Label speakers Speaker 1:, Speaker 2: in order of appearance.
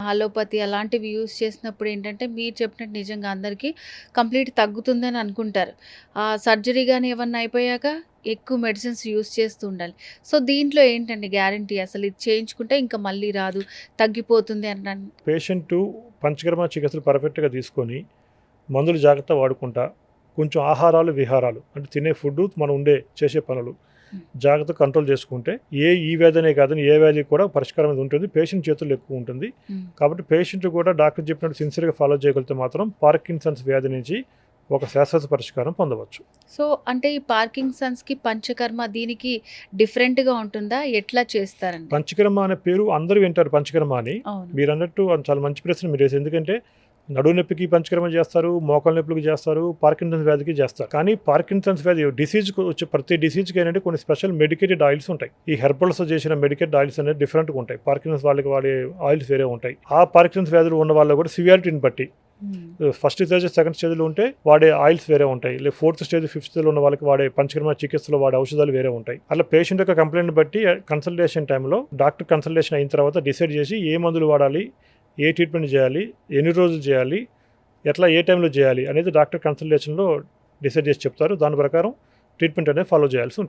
Speaker 1: Allopathy అలాంటివి use చేసినప్పుడు ఏంటంటే, మీరు చెప్పినట్టు నిజంగా అందరికీ కంప్లీట్ తగ్గుతుందని అనుకుంటారు. సర్జరీ గాని ఏమన్నా అయిపోయాక ఎక్కువ మెడిసిన్స్ యూజ్ చేస్తూ ఉండాలి. సో, దీంట్లో ఏంటండి గ్యారంటీ అసలు ఇది చేయించుకుంటే ఇంక మళ్ళీ రాదు, తగ్గిపోతుంది
Speaker 2: పేషెంటు పంచకర్మ చికిత్సలు పర్ఫెక్ట్‌గా తీసుకొని, మందులు జాగ్రత్తగా వాడుకుంటా, కొంచెం ఆహారాలు, విహారాలు అంటే తినే ఫుడ్డు, మనం చేసే పనులు జాగ్రత్తగా కంట్రోల్ చేసుకుంటే ఈ వ్యాధనే కాదని ఏ వ్యాధి కూడా పరిష్కారం అనేది ఉంటుంది. పేషెంట్ చేతుల్లో ఎక్కువ ఉంటుంది. కాబట్టి పేషెంట్ కూడా డాక్టర్ చెప్పినట్టు సిన్సియర్‌గా ఫాలో చేయగలిగితే మాత్రం పార్కిన్సన్స్ వ్యాధి నుంచి ఒక శాశ్వత పరిష్కారం పొందవచ్చు.
Speaker 1: సో, అంటే ఈ పార్కిన్సన్స్‌కి, పంచకర్మ దీనికి డిఫరెంట్‌గా ఉంటుందా? ఎట్లా చేస్తారండి?
Speaker 2: పంచకర్మ అనే పేరు అందరూ వింటారు పంచకర్మ అని.
Speaker 1: అవును.
Speaker 2: మీరన్నట్టు అది చాలా మంచి ప్రశ్న మీరేసారు. ఎందుకంటే నడుము నొప్పికి పంచకర్మ చేస్తారు, మోకాళ్ళ నొప్పులకి చేస్తారు, పార్కిన్సన్స్ వ్యాధికి చేస్తారు. కానీ పార్కిన్సన్స్ వ్యాధి డిసీజ్కి వచ్చే ప్రతి డిసీజ్కి ఏంటంటే కొన్ని స్పెషల్ మెడికేటెడ్ ఆయిల్స్ ఉంటాయి. ఈ హెర్బల్స్ చేసిన మెడికేటెడ్ ఆయిల్స్ అనేది డిఫరెంట్గా ఉంటాయి. పార్కిన్సన్స్ వాళ్ళకి వాడే ఆయిల్స్ వేరే ఉంటాయి. ఆ పార్కిన్సన్స్ వ్యాధులు ఉన్న వాళ్ళు కూడా సివియారిటీని బట్టి ఫస్ట్ స్టేజ్, సెకండ్ స్టేజ్లో ఉంటే వాడే ఆయిల్స్ వేరే ఉంటాయి. లేదా ఫోర్త్ స్టేజ్, ఫిఫ్త్ స్టేజ్లో ఉన్న వాళ్ళకి వాడే పంచకర్మ చికిత్సలో వాడే ఔషధాలు వేరే ఉంటాయి. అలా పేషెంట్ యొక్క కంప్లైంట్ బట్టి కన్సల్టేషన్ టైంలో డాక్టర్ కన్సల్టేషన్ అయిన తర్వాత డిసైడ్ చేసి ఏ మందులు వాడాలి, ఏ ట్రీట్మెంట్ చేయాలి, ఎన్ని రోజులు చేయాలి, ఎట్లా ఏ టైంలో చేయాలి అనేది డాక్టర్ కన్సల్టేషన్లో డిసైడ్ చేసి చెప్తారు. దాని ప్రకారం ట్రీట్మెంట్ అనేది ఫాలో చేయాల్సి ఉంటుంది.